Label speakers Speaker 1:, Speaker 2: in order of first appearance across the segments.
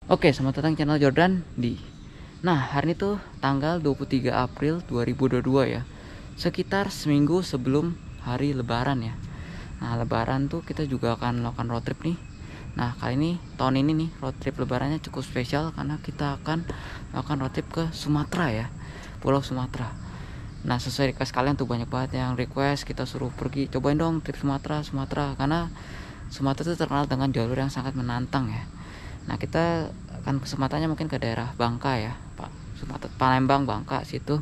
Speaker 1: Oke, selamat datang channel Jordan di. Nah, hari ini tuh tanggal 23 April 2022 ya. Sekitar seminggu sebelum hari Lebaran ya. Nah, Lebaran tuh kita juga akan melakukan road trip nih. Nah, kali ini tahun ini nih road trip Lebarannya cukup spesial karena kita akan melakukan road trip ke Sumatera ya, Pulau Sumatera. Nah, sesuai request kalian tuh banyak banget yang request kita suruh pergi cobain dong trip Sumatera karena Sumatera itu terkenal dengan jalur yang sangat menantang ya. Nah, kita akan kesempatannya mungkin ke daerah Bangka ya, Pak. Sumatera, Palembang, Bangka situ.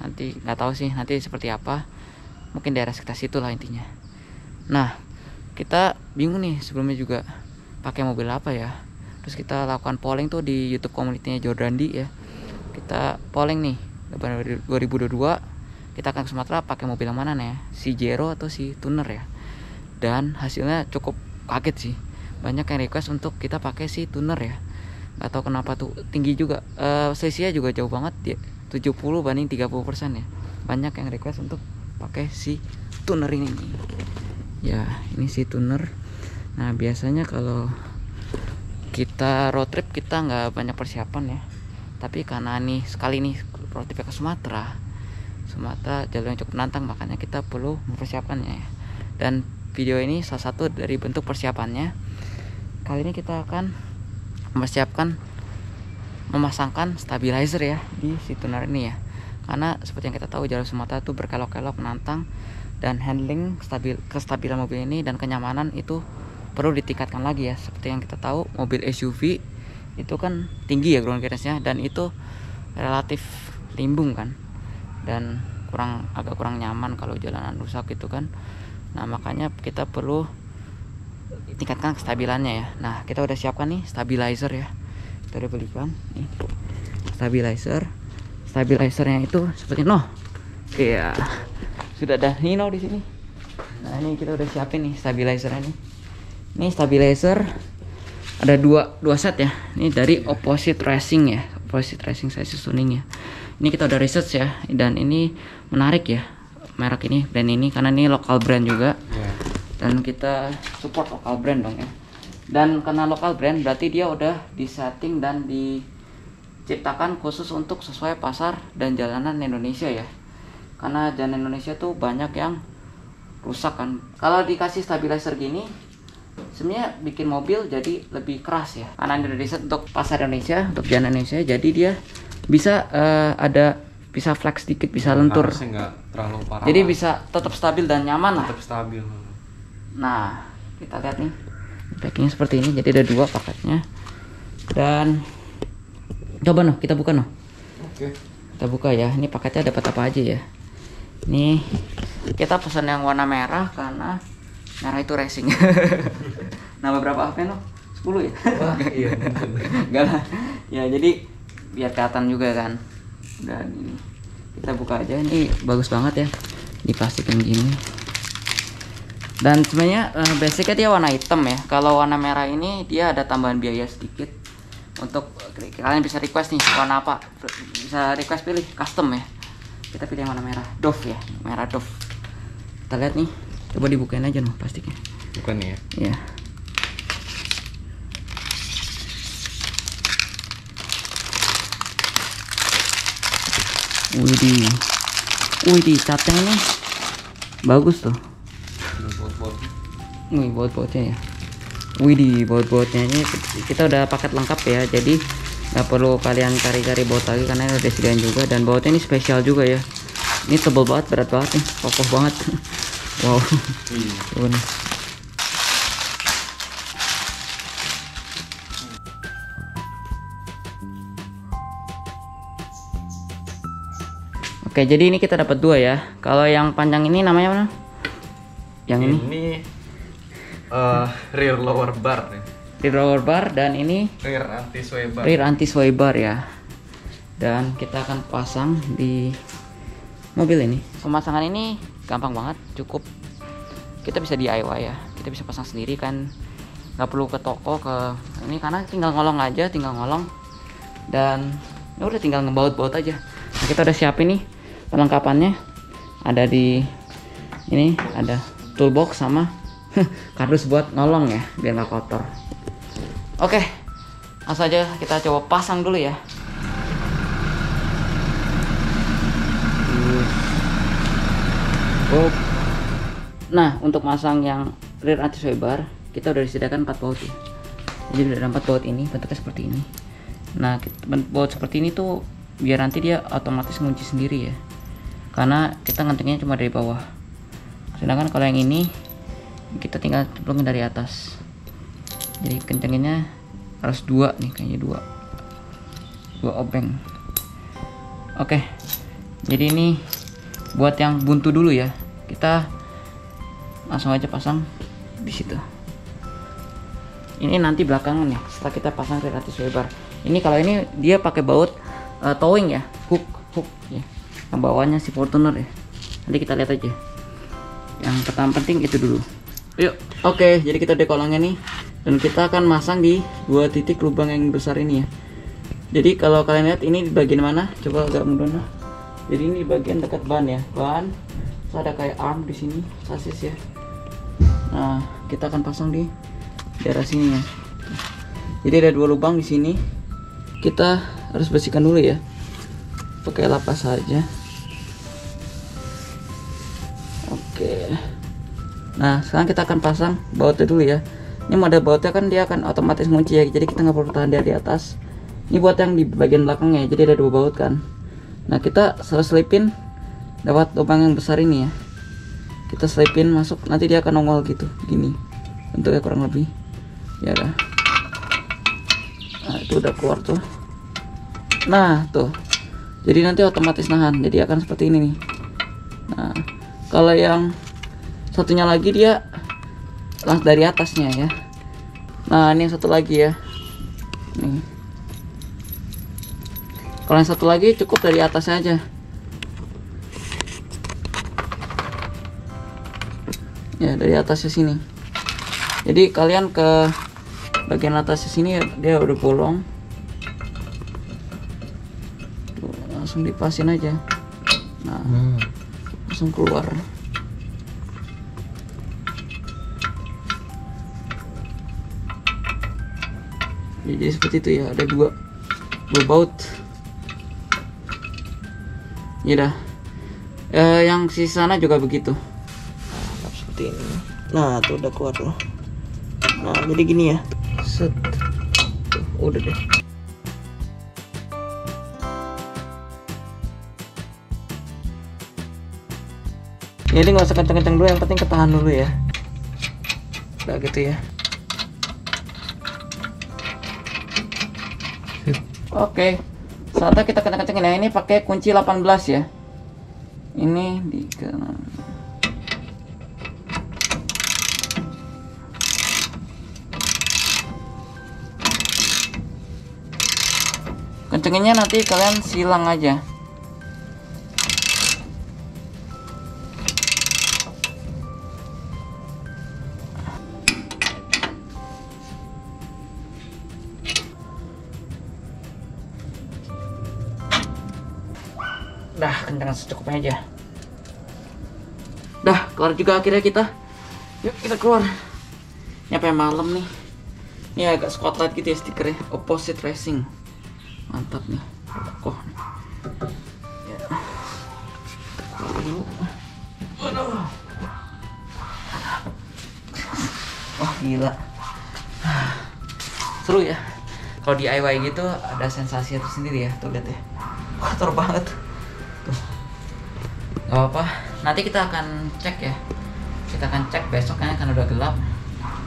Speaker 1: Nanti nggak tahu sih nanti seperti apa. Mungkin daerah sekitar situ lah intinya. Nah, kita bingung nih sebelumnya juga pakai mobil apa ya. Terus kita lakukan polling tuh di YouTube community-nya Jordandi ya. Kita polling nih, Lebaran 2022 kita akan ke Sumatera pakai mobil yang mana nih ya? Si Jero atau si Tuner ya. Dan hasilnya cukup kaget sih. Banyak yang request untuk kita pakai si Tuner ya. Gak tahu kenapa tuh tinggi juga, selisihnya juga jauh banget ya, 70 banding 30% ya. Banyak yang request untuk pakai si Tuner ini nih. Ya, ini si Tuner. Nah, biasanya kalau kita road trip kita nggak banyak persiapan ya. Tapi karena nih sekali nih road trip ke Sumatera jalur yang cukup menantang, makanya kita perlu mempersiapkannya ya. Dan video ini salah satu dari bentuk persiapannya. Kali ini kita akan memasangkan stabilizer ya di si Tuner ini ya. Karena seperti yang kita tahu jalur Sumatera itu berkelok-kelok menantang, dan handling kestabilan mobil ini dan kenyamanan itu perlu ditingkatkan lagi ya. Seperti yang kita tahu mobil SUV itu kan tinggi ya ground clearance-nya, dan itu relatif limbung kan, dan agak kurang nyaman kalau jalanan rusak gitu kan. Nah, makanya kita perlu tingkatkan kestabilannya ya. Nah, kita udah siapkan nih stabilizer ya. Kita udah belikan nih stabilizernya itu seperti iya, sudah ada Nino di sini. Nah, ini kita udah siapin nih stabilizernya nih. Ini stabilizer ada dua set ya. Ini dari Opposite Racing Science Tuning ya. Ini kita udah research ya, dan ini menarik ya merek ini, brand ini, karena ini lokal brand juga. Dan kita support lokal brand dong ya. Dan karena lokal brand berarti dia udah disetting dan diciptakan khusus untuk sesuai pasar dan jalanan Indonesia ya. Karena jalan Indonesia tuh banyak yang rusak kan. Kalau dikasih stabilizer gini sebenarnya bikin mobil jadi lebih keras ya. Karena ini riset untuk pasar Indonesia, untuk jalan Indonesia, jadi dia bisa bisa flex dikit, bisa lentur.
Speaker 2: Nggak terlalu parah.
Speaker 1: Jadi bisa tetap stabil dan nyaman lah.
Speaker 2: Tetap stabil.
Speaker 1: Nah, kita lihat nih packingnya seperti ini. Jadi ada dua paketnya. Dan coba kita buka
Speaker 2: Oke.
Speaker 1: Kita buka ya. Ini paketnya dapat apa aja ya. Ini kita pesan yang warna merah karena merah itu racing. Nah, beberapa HP 10 ya?
Speaker 2: Wah, iya.
Speaker 1: Enggak lah. Ya, jadi biar kelihatan juga kan. Dan ini kita buka aja. Ini bagus banget ya di plastik yang gini. Dan sebenarnya basicnya dia warna hitam ya. Kalau warna merah ini dia ada tambahan biaya sedikit. Untuk kalian bisa request nih warna apa, bisa request pilih custom ya. Kita pilih yang warna merah, Dove ya, merah Dove. Kita lihat nih, coba dibukain aja plastiknya.
Speaker 2: Bukan nih ya?
Speaker 1: Iya. Widih, catnya ini bagus tuh. Baut-bautnya ya. Widih, baut-bautnya ini kita udah paket lengkap ya. Jadi nggak perlu kalian cari-cari baut lagi karena udah disediain juga. Dan bautnya ini spesial juga ya. Ini tebal banget, berat banget nih, kokoh banget. Wow. Tuh nih. Oke, jadi ini kita dapat dua ya. Kalau yang panjang ini namanya mana? Yang ini
Speaker 2: rear lower bar nih.
Speaker 1: Rear lower bar, dan ini
Speaker 2: Rear anti-sway bar.
Speaker 1: rear anti-sway bar ya. Dan kita akan pasang di mobil ini. Pemasangan ini gampang banget, cukup kita bisa DIY ya. Kita bisa pasang sendiri kan, nggak perlu ke toko ke ini, karena tinggal ngolong aja, dan ya udah tinggal ngebaut-baut aja. Nah, kita udah siapin nih perlengkapannya. Ada di ini, ada toolbox sama kardus buat nolong ya biar nggak kotor. Oke, Langsung aja kita coba pasang dulu ya. Nah, untuk masang yang rear anti-sway bar, kita udah disediakan 4 baut ya. Jadi udah ada 4 baut ini, bentuknya seperti ini. Nah, baut seperti ini tuh biar nanti dia otomatis ngunci sendiri ya. Karena kita ngantingnya cuma dari bawah. Sedangkan kalau yang ini kita tinggal cemplungin dari atas. Jadi kencenginnya harus 2 nih, kayaknya 2 obeng. Oke. Jadi ini buat yang buntu dulu ya. Kita langsung aja pasang di situ. Ini nanti belakangan ya, setelah kita pasang rear anti-sway bar. Ini kalau ini dia pakai baut towing ya, hook ya. Yang bawahnya si Fortuner ya. Nanti kita lihat aja. Yang pertama penting itu dulu. Yuk, oke, jadi kita dekolangnya nih, dan kita akan masang di 2 titik lubang yang besar ini ya. Jadi kalau kalian lihat ini di bagian mana? Coba agak mundur. Jadi ini di bagian dekat ban ya, ban. Terus ada kayak arm di sini, sasis ya. Nah, kita akan pasang di daerah sini ya. Jadi ada 2 lubang di sini. Kita harus bersihkan dulu ya, pakai lapas saja. Oke. Nah, sekarang kita akan pasang bautnya dulu ya. Ini model bautnya kan dia akan otomatis ngunci ya, jadi kita nggak perlu tahan dia di atas. Ini buat yang di bagian belakangnya, jadi ada 2 baut kan. Nah, kita selalu selipin lewat lubang yang besar ini ya. Kita selipin masuk, nanti dia akan nongol gitu, gini bentuknya kurang lebih. Ya udah. Nah, itu udah keluar tuh. Nah, tuh. Jadi nanti otomatis nahan, jadi akan seperti ini nih. Nah, kalau yang satunya lagi dia langsung dari atasnya ya. Nah, ini yang satu lagi ya. Nih. Kalau yang satu lagi cukup dari atasnya aja. Ya, dari atasnya sini. Jadi kalian ke bagian atasnya sini dia udah bolong. Tuh, langsung dipasin aja. Nah, langsung keluar. Jadi seperti itu ya, ada dua baut. Ya dah. Yang sisa sana juga begitu. Nah, seperti ini. Nah, tuh udah keluar loh. Nah, jadi gini ya. Set. Tuh, udah deh. Jadi nggak usah kenceng-kenceng dulu, yang penting ketahan dulu ya. Udah gitu ya. Oke, saatnya kita kenceng-kencengin ya. Ini pakai kunci 18 ya. Ini di kanan. Kencenginnya nanti kalian silang aja. Dah, kencang secukupnya aja. Dah, keluar juga akhirnya kita. Yuk kita keluar. Ini apa malam nih. Ini agak spotlight gitu ya stikernya. Opposite Racing. Mantap nih. Kokoh nih. Ya. Waduh. Wah, gila. Seru ya. Kalau DIY gitu ada sensasi tersendiri ya. Tuh lihat ya. Kotor banget. Tuh. Gak apa-apa, nanti kita akan cek ya. Kita akan cek besoknya kan udah gelap.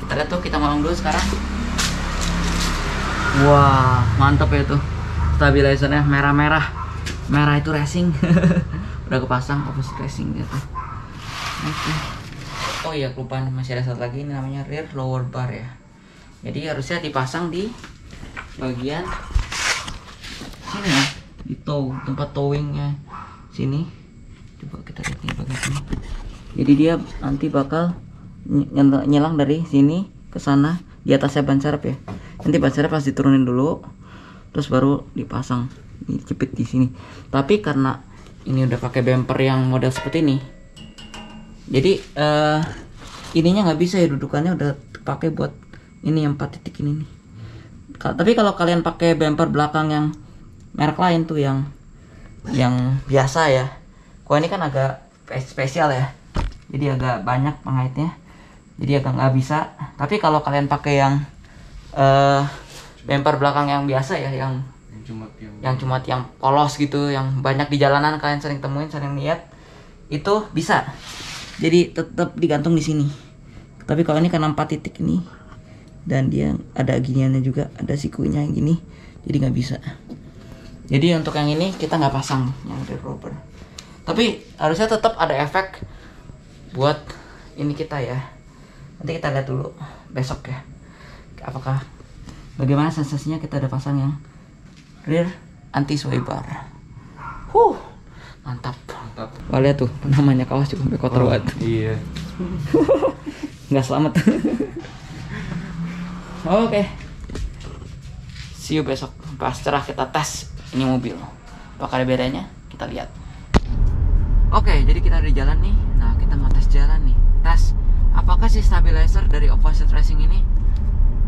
Speaker 1: Kita lihat tuh, kita ngolong dulu sekarang. Wah, mantap ya tuh. Stabilizernya merah-merah. Merah itu racing. Udah kepasang opposite racing dia tuh. Oke. Oh iya, kelupaan masih ada satu lagi, ini namanya rear lower bar ya. Jadi harusnya dipasang di bagian sini ya, di tempat towingnya sini. Coba kita lihat nih bagian sini. Jadi dia nanti bakal nyelang dari sini ke sana, di atasnya ban serep ya. Nanti ban serep pas diturunin dulu, terus baru dipasang, dijepit di sini. Tapi karena ini udah pakai bumper yang model seperti ini, jadi ininya nggak bisa ya, dudukannya udah pakai buat ini yang 4 titik ini nih. Tapi kalau kalian pakai bumper belakang yang merek lain tuh yang biasa ya. Kalau ini kan agak spesial ya. Jadi agak banyak pengaitnya. Jadi agak nggak bisa. Tapi kalau kalian pakai yang bumper belakang yang biasa ya, yang cuma yang polos gitu, yang banyak di jalanan kalian sering temuin, sering lihat, itu bisa. Jadi tetap digantung di sini. Tapi kalau ini kan 4 titik ini, dan dia ada giniannya juga, ada sikunya gini, jadi nggak bisa. Jadi untuk yang ini kita nggak pasang yang rear rubber. Tapi harusnya tetap ada efek buat ini kita ya. Nanti kita lihat dulu besok ya, apakah bagaimana sensasinya kita ada pasang yang rear anti sway bar. Mantap. Wah, lihat tuh namanya kawas juga sampai kotor banget.
Speaker 2: Iya.
Speaker 1: Nggak selamat. Oke. See you besok pas cerah kita tes ini mobil. Apakah ada bedanya? Kita lihat. Oke, jadi kita ada di jalan nih. Nah, kita mau tes jalan nih. Tes apakah si stabilizer dari opposite racing ini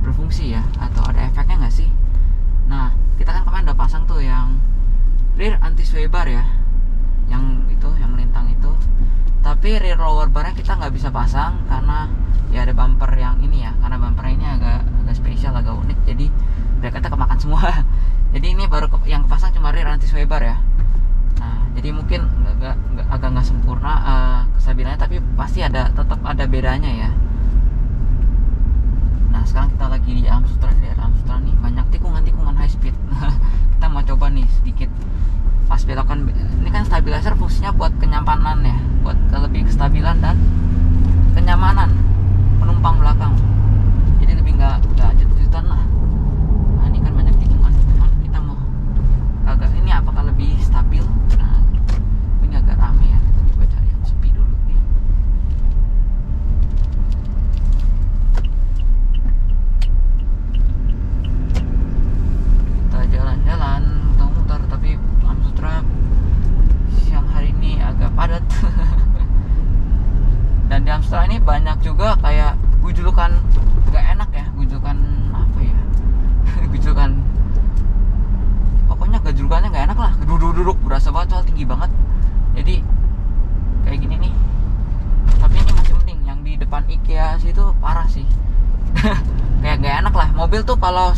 Speaker 1: berfungsi ya, atau ada efeknya nggak sih? Nah, kita kan kemarin udah pasang tuh yang rear anti sway bar ya, yang itu, yang melintang itu. Tapi rear lower barnya kita nggak bisa pasang karena ya ada bumper yang ini ya, karena bumper ini agak spesial, agak unik, jadi bracketnya kemakan semua. Jadi ini baru yang kepasang cuma rear anti sway bar ya. Nah, jadi mungkin agak nggak sempurna kestabilannya, tapi pasti tetap ada bedanya ya. Nah, sekarang kita lagi di Alam Sutra. Di Alam Sutra nih banyak tikungan high speed. Kita mau coba nih sedikit pas belokan. Ini kan stabilizer fungsinya buat kenyamanan ya, buat lebih kestabilan dan kenyamanan penumpang belakang. Jadi lebih nggak jut-jutan lah. Nah, ini kan banyak tikungan. Kita mau agak ini apakah lebih stabil? Nah, ini agak rame ya. Kita coba cari yang sepi dulu nih. Kita jalan-jalan, muter-muter, tapi Alam Sutra siang hari ini agak padat. Dan di Alam Sutra ini banyak juga kayak gujulukan gak enak ya, gujulukan apa ya? Gujulukan, pokoknya gujulukannya gak enak lah, duduk berasa banget, soal tinggi banget. Jadi kayak gini nih. Tapi ini masih mending, yang di depan IKEA situ parah sih. Kayak gak enak lah. Mobil tuh kalau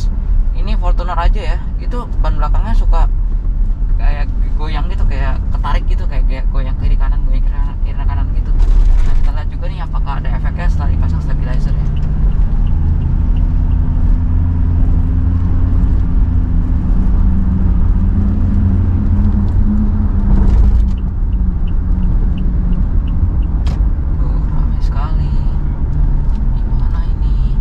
Speaker 1: ini Fortuner aja ya, itu ban belakangnya suka kayak goyang gitu, kayak ketarik gitu, kayak goyang kiri kanan gitu. Nah, kita lihat juga nih apakah ada efeknya setelah dipasang stabilizer ya. Ramai sekali. Gimana ini?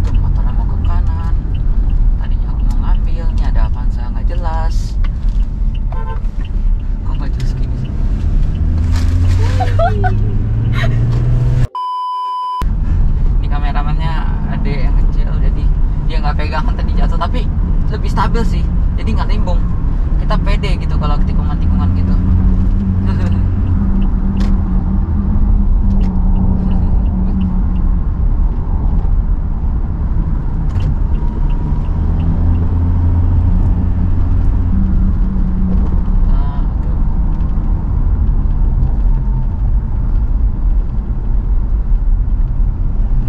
Speaker 1: Tuh, motornya mau ke kanan. Tadinya aku mau ngambil, nih ada Avanza nggak jelas. Kok nggak jelas gini sih? Ini kameramennya ada yang kecil, jadi dia nggak pegangan tadi jatuh, tapi lebih stabil sih, jadi nggak limbung. Kita pede gitu kalau tikungan-tikungan gitu.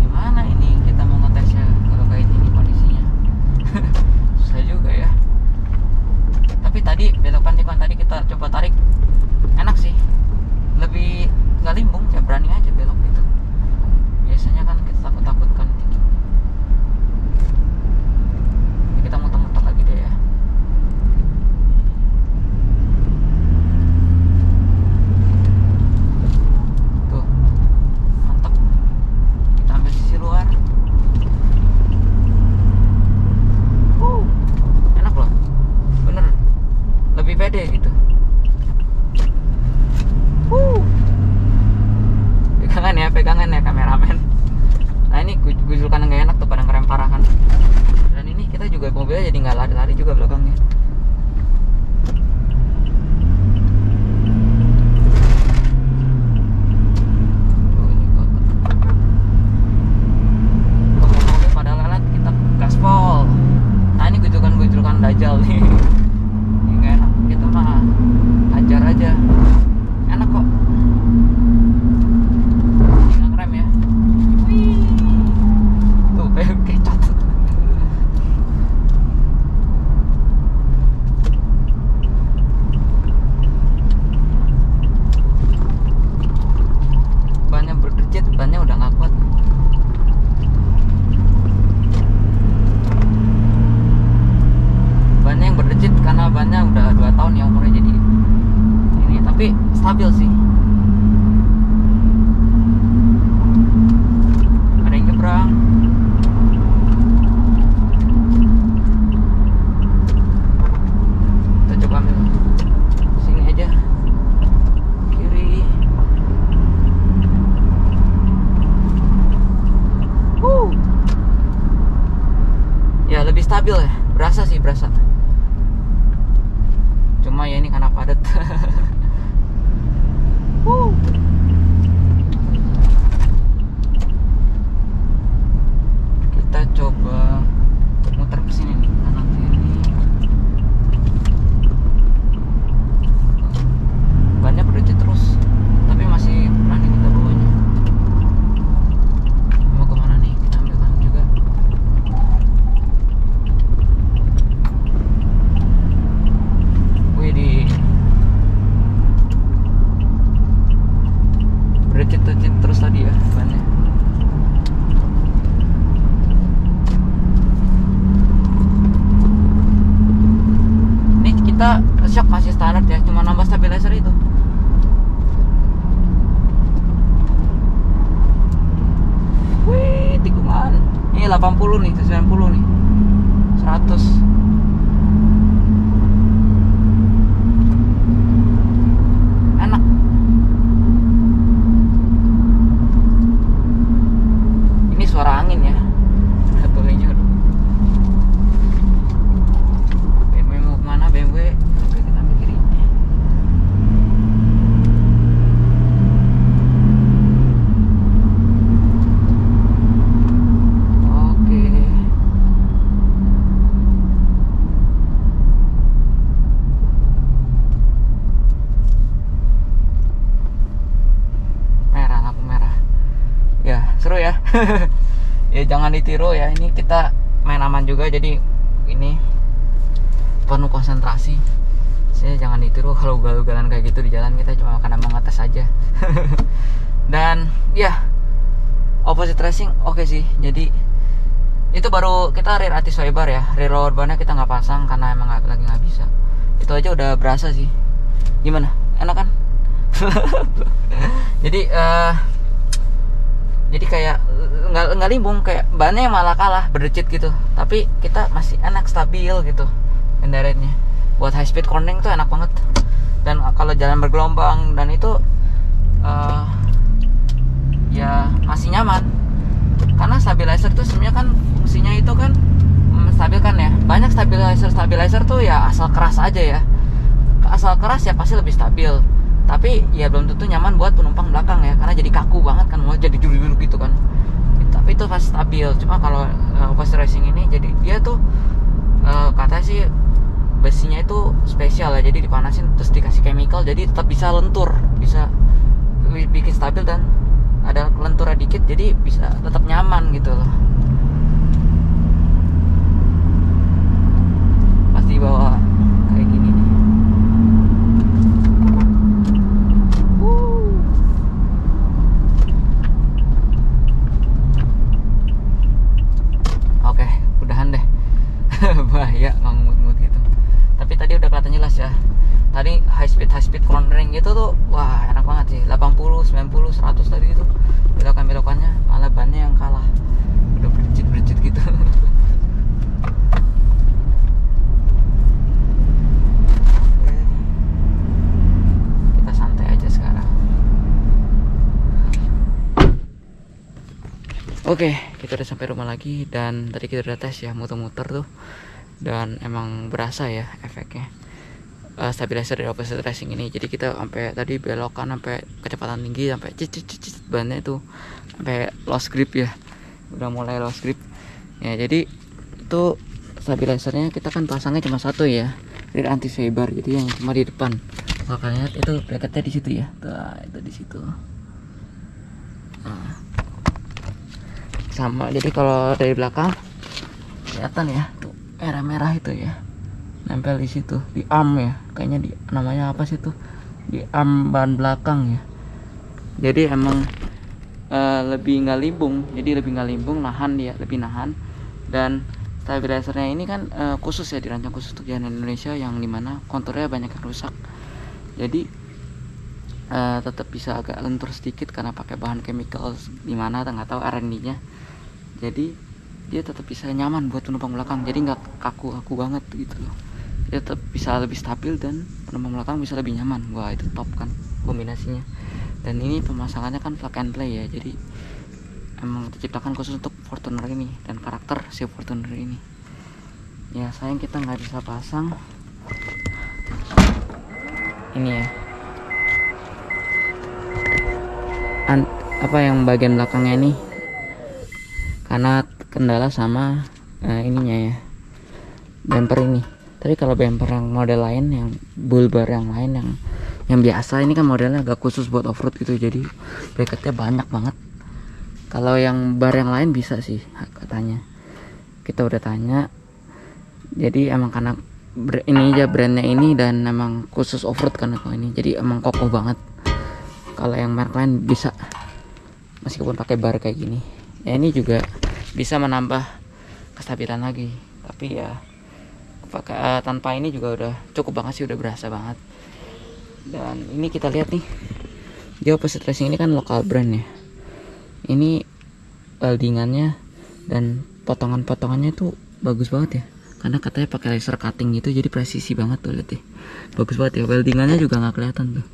Speaker 1: Gimana ini kita mau ngetesnya kalau kayak gini kondisinya? Susah juga ya. Tapi tadi belokan tikungan tadi kita coba tarik, enak sih, lebih nggak limbung ya, berani aja belok gitu. Biasanya kan kita takut-takutkan tinggi. Jadi kita muter-muter lagi deh ya. Tuh, mantap. Kita ambil sisi luar. Enak loh, bener, lebih pede gitu. Pegangan ya kameramen. Nah, ini gujulkan nggak enak tuh, pada ngerem parah kan. Dan ini kita juga mobilnya jadi nggak lari-lari juga belakangnya. Tuh, ini kok stabil sih. Ada yang nyebrang. Kita coba ambil sini aja, kiri. Ya lebih stabil ya, berasa sih, berasa. Cuma ya ini karena padat. Kita coba muter ke sini nih, kanan kiri. Bannya berdecit terus, tapi masih berani kita bawanya. Mau kemana nih? Kita ambil kanan juga. Widih, berdecit-decit terus tadi ya bannya. Ini kita shock masih standar ya, cuma nambah stabilizer itu. Wih, tikungan. Ini 80 nih, 90 nih. 100. Enak. Ini suara angin ya. Satunya udah. BMW mau kemana? BMW. Oke, kita ambil kiri. Oke. Merah, lampu merah. Ya, seru ya. Ya jangan ditiru ya, ini kita main aman juga, jadi ini penuh konsentrasi. Saya jangan ditiru kalau ugal-ugalan kayak gitu di jalan, kita cuma karena mau ngetes aja. Dan ya opposite racing oke sih. Jadi itu baru kita rear anti-swiper ya, rear lower bar-nya kita nggak pasang karena emang lagi nggak bisa. Itu aja udah berasa sih. Gimana, enak kan? Jadi kayak nggak limbung, kayak bannya malah kalah berdecit gitu, tapi kita masih enak, stabil gitu kendaraannya. Buat high speed cornering tuh enak banget. Dan kalau jalan bergelombang dan itu ya masih nyaman, karena stabilizer tuh sebenarnya kan fungsinya itu kan menstabilkan ya. Banyak stabilizer tuh ya asal keras aja ya, asal keras ya pasti lebih stabil, tapi ya belum tentu nyaman buat penumpang belakang ya, karena jadi kaku banget kan, mau jadi julid gitu kan. Tapi itu pasti stabil. Cuma kalau opposite racing ini, jadi dia tuh katanya sih besinya itu spesial ya, jadi dipanasin terus dikasih chemical, jadi tetap bisa lentur, bisa bikin stabil dan ada lenturnya dikit, jadi bisa tetap nyaman gitu loh. Pasti bawa kayak gini nih. Oke, udahan deh. Bahaya ngemut-ngemut gitu. Tapi tadi udah kelihatan jelas ya. Tadi high speed cornering gitu tuh, wah enak banget sih. 80, 90, 100 tadi itu belokannya malah bannya yang kalah. Udah berjit gitu. Kita santai aja sekarang. Oke, kita udah sampai rumah lagi, dan tadi kita udah tes ya, muter-muter tuh, dan emang berasa ya efeknya. Stabilizer dari opposite racing ini, jadi kita sampai tadi belokan sampai kecepatan tinggi, sampai cicit bannya itu sampai lost grip ya, udah mulai lost grip ya. Jadi itu stabilizernya kita kan pasangnya cuma satu ya, rear anti-swiper, jadi yang cuma di depan. Kalau kalian lihat itu bracketnya di situ ya, tuh itu di situ. Nah, sama, jadi kalau dari belakang kelihatan ya tuh merah-merah itu ya, nempel di situ di arm ya, kayaknya di namanya apa sih tuh, di arm ban belakang ya. Jadi emang lebih nggak limbung, jadi lebih nggak limbung, nahan dia, lebih nahan. Dan stabilizernya ini kan khusus ya, dirancang khusus untuk jalan Indonesia yang dimana konturnya banyak yang rusak. Jadi tetap bisa agak lentur sedikit karena pakai bahan chemical di mana nggak tahu R&D-nya. Jadi dia tetap bisa nyaman buat penumpang belakang, jadi nggak kaku banget gitu loh. Dia tetap bisa lebih stabil dan penumpang belakang bisa lebih nyaman. Wah, itu top kan kombinasinya. Dan ini pemasangannya kan plug and play ya, jadi emang diciptakan khusus untuk Fortuner ini dan karakter si Fortuner ini. Ya sayang kita nggak bisa pasang ini ya, apa yang bagian belakangnya ini karena kendala sama ininya ya, bumper ini. Tapi kalau bumper yang model lain, yang bull bar yang lain, yang biasa, ini kan modelnya agak khusus buat off-road gitu, jadi bracketnya banyak banget. Kalau yang bar yang lain bisa sih katanya, kita udah tanya. Jadi emang karena ini aja brandnya ini dan emang khusus off-road kan kalau ini, jadi emang kokoh banget. Kalau yang merek lain bisa meskipun pakai bar kayak gini ya, ini juga bisa menambah kestabilan lagi, tapi ya tanpa ini juga udah cukup banget sih, udah berasa banget. Dan ini kita lihat nih, dia Opposite Racing ini kan lokal brand ya, ini weldingannya dan potongan-potongannya tuh bagus banget ya, karena katanya pakai laser cutting gitu, jadi presisi banget tuh, lihat deh, bagus banget ya. Weldingannya juga nggak kelihatan tuh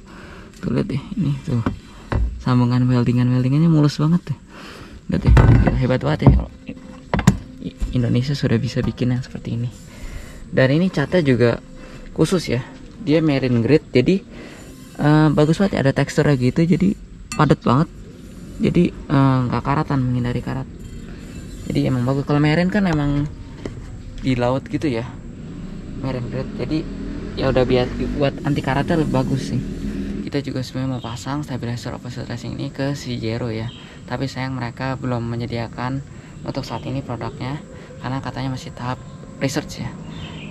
Speaker 1: lihat deh, ini tuh sambungan weldingannya mulus banget tuh, lihat deh, hebat banget ya. Indonesia sudah bisa bikin yang seperti ini. Dan ini catnya juga khusus ya, dia marine grade, jadi bagus banget ya, ada teksturnya gitu, jadi padat banget, jadi nggak karatan, menghindari karat, jadi emang bagus. Kalau marine kan emang di laut gitu ya, marine grade, jadi ya udah biar buat anti karatnya lebih bagus sih. Kita juga sebenarnya mau pasang stabilizer Opposite Racing ini ke Cjero ya, tapi sayang mereka belum menyediakan untuk saat ini produknya karena katanya masih tahap research ya.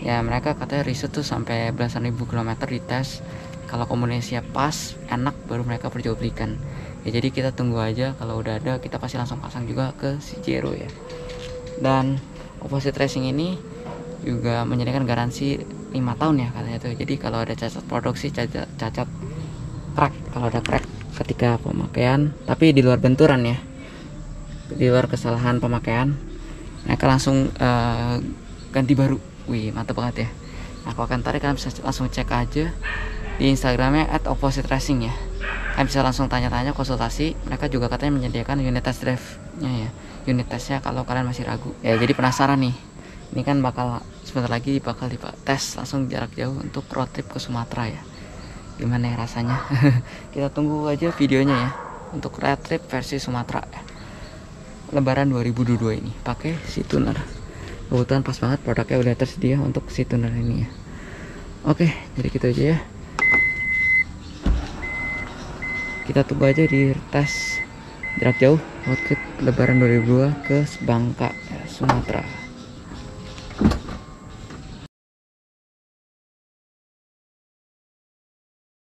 Speaker 1: Ya mereka katanya riset tuh sampai belasan ribu kilometer dites, kalau kombinasinya pas enak baru mereka perjualbelikan ya. Jadi kita tunggu aja, kalau udah ada kita pasti langsung pasang juga ke Cjero ya. Dan Opposite Racing ini juga menyediakan garansi 5 tahun ya katanya tuh. Jadi kalau ada cacat produksi, cacat crack, kalau ada crack ketika pemakaian, tapi di luar benturan ya, di luar kesalahan pemakaian, mereka langsung ganti baru. Wih, mantap banget ya. Aku akan tarik, kalian bisa langsung cek aja di Instagramnya @opposite-racing ya. Kalian bisa langsung tanya-tanya, konsultasi. Mereka juga katanya menyediakan unit test drive-nya ya, unit testnya kalau kalian masih ragu ya. Jadi penasaran nih, ini kan sebentar lagi bakal tes langsung jarak jauh untuk road trip ke Sumatera ya. Gimana ya rasanya? Kita tunggu aja videonya ya, untuk road trip versi Sumatera ya, Lebaran 2022 ini pakai Situner. Kebetulan pas banget produknya udah tersedia untuk Situner ini ya. Oke, jadi gitu aja ya. Kita tunggu aja di tes jarak jauh road trip Lebaran 2022 ke Bangka ya, Sumatera.